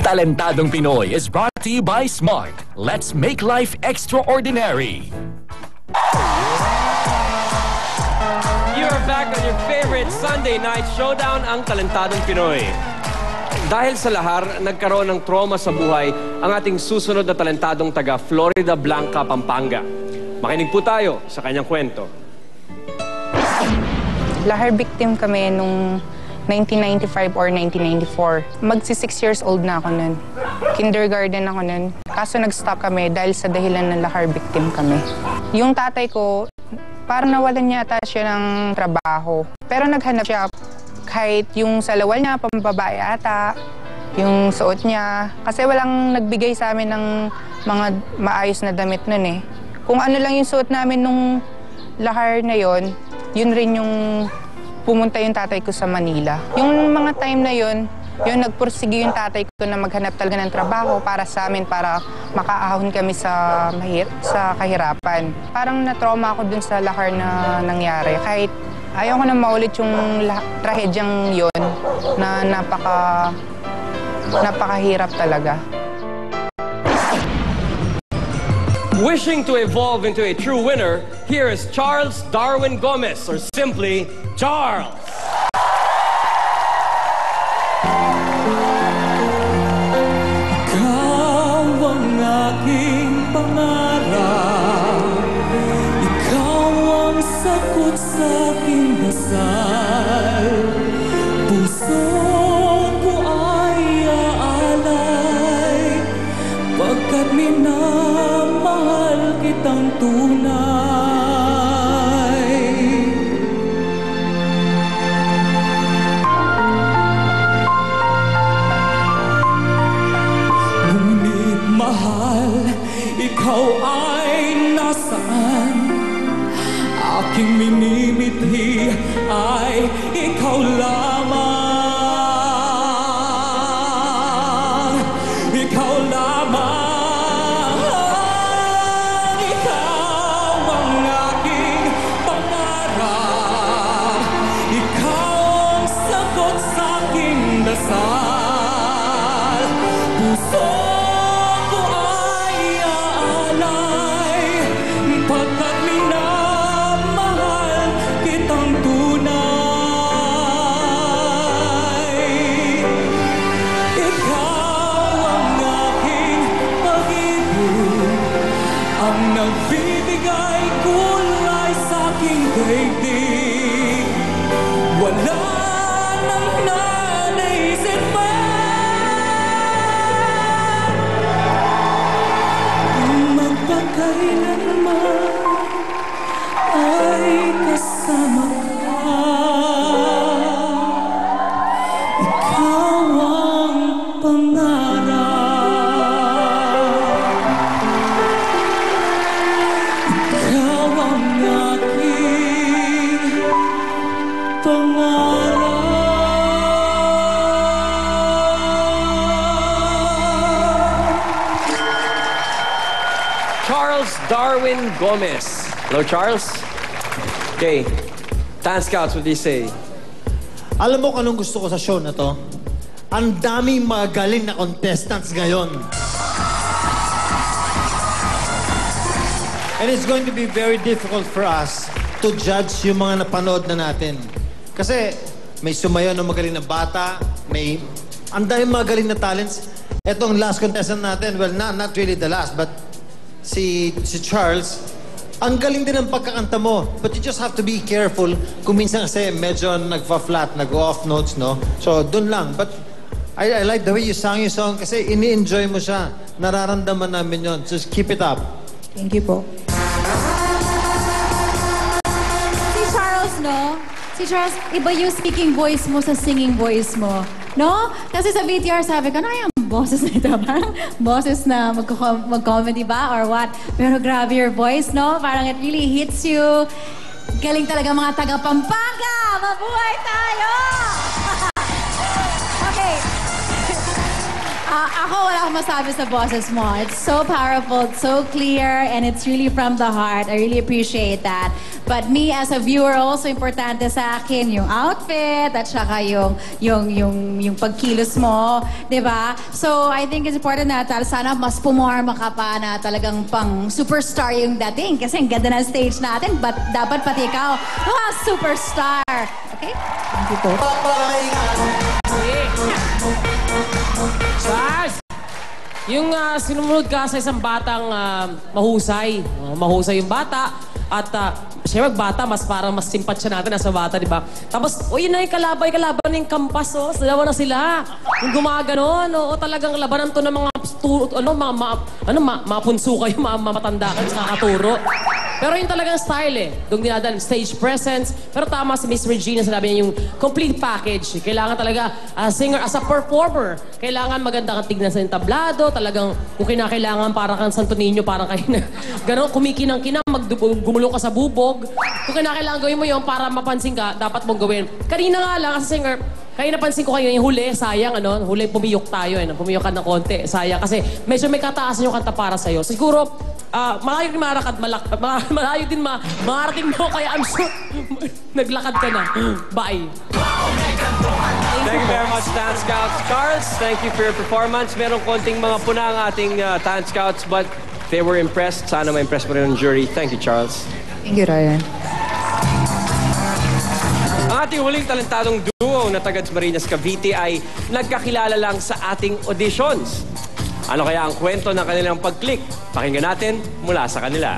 Talentadong Pinoy is brought to you by Smart. Let's make life extraordinary. You're back on your favorite Sunday night showdown, ang Talentadong Pinoy. Dahil sa lahar, nagkaroon ng trauma sa buhay ang ating susunod na talentadong taga Florida Blanca, Pampanga. Makinig po tayo sa kanyang kwento. Lahar victim kami nung 1995 or 1994. Magsi 6 years old na ako nun. Kindergarten ako nun. Kaso nag-stop kami dahil sa dahilan ng lahar victim kami. Yung tatay ko, parang nawalan yata siya ng trabaho. Pero naghanap siya kahit yung salawal niya, pambabae ata, yung suot niya. Kasi walang nagbigay sa amin ng mga maayos na damit nun eh. Kung ano lang yung suot namin nung lahar na yon, yun rin yung pumunta yung tatay ko sa Manila. Yung mga time na yun, nagpursige yung tatay ko na maghanap talaga ng trabaho para sa amin, para makaahon kami sa kahirapan. Parang na-trauma ako dun sa lahar na nangyari. Kahit ayaw ko na maulit yung trahedyang yon na napakahirap talaga. Wishing to evolve into a true winner, here is Charles Darwin Gomez, or simply Charles. Ikaw ang aking pangarap, ikaw ang sagot sa aking dasal. Puso ko ay aalay, pagkat minamahal kitang tunay. Ngunit mahal, ikaw ay nasaan? Aking minimithi ay ikaw lamang. Ikaw lamang. Ikaw ang aking pangarap, ikaw ang sagot sa aking dasal. Puso ko ay aalay, pagkat minamahal kitang tunay. Ikaw ang aking pag-ibig, ang nagbibigay kulay sa aking daigdig. Wala nang naisip pa, magpakailanman ay kasama ka. Ikaw ang pangarap, ikaw ang aking pangarap. Charles Darwin Gomez. Hello, Charles. Okay, Tan Scouts, what do you say? Alam mo kung anong gusto ko sa show na to? Ang daming magaling na contestants ngayon. And it's going to be very difficult for us to judge yung mga napanood na natin. Kasi may sumayaw na magaling na bata, may ang daming magaling na talents. Etong last contestant natin, well, not really the last, but si Charles, ang galing din ng pagkakanta mo. But you just have to be careful kung minsan kasi medyo nagfa-flat, nag-off notes, no? So, dun lang. But I like the way you sang yung song kasi ini-enjoy mo siya. Nararamdaman namin yon. Just keep it up. Thank you po. Si Charles, no? Si Charles, iba yung speaking voice mo sa singing voice mo. No? Kasi sa VTR sabi ko, ay, ang boses na ito. Parang boses na mag-comedy ba or what? Pero grabe your voice, no? Parang it really hits you. Galing talaga mga taga-Pampanga! Mabuhay tayo! Okay. Ako wala akong masabi sa boses mo. It's so powerful, it's so clear, and it's really from the heart. I really appreciate that. But me as a viewer, also importante sa akin yung outfit at saka yung pagkilos mo, di ba? So I think it's important na sana mas pumorma ka pa na talagang pang superstar yung dating. Kasi ang ganda ng stage natin, but dapat pati ikaw, superstar. Okay? Thank you po. Charles! Yung sinumunod ka sa isang batang mahusay. Mahusay yung bata. At siyempre, bata, mas simpatsya natin nasa bata, di ba? Tapos, yun na yung kalaban ng kampas, dalawa na sila. Yung gumaganon, talagang labanan to ng mga mapunso kayo, mamatanda kayo, sa kakaturo. Pero yung talagang style doon dinadaan, stage presence. Pero tama si Miss Regina, sinabi niya yung complete package. Kailangan talaga, singer, as a performer, kailangan maganda kang tignan sa entablado, talagang kung kinakailangan para kang Santo Niño, parang kayo na, gano'n, kumikinang-kinang, gumulo ka sa bubog. Kung kinakailangan gawin mo yun para mapansin ka, dapat mong gawin. Kanina nga lang, as a singer, kaya napansin ko kayo yung huli, sayang, huli pumiyok tayo, pumiyok ka ng konti, sayang. Kasi medyo may kataasan yung kanta para sa'yo. Siguro, malayo din malayo din marating mo, kaya I'm sure naglakad ka na. Bye. Thank you very much, Talent Scouts. Charles, thank you for your performance. Merong konting mga puna ang ating Talent Scouts, but they were impressed. Sana ma-impress mo rin ang jury. Thank you, Charles. Thank you, Ryan. Ang ating huling talentadong duo na taga Marinas, Cavite ay nagkakilala lang sa ating auditions. Ano kaya ang kwento ng kanilang pag-click? Pakinggan natin mula sa kanila.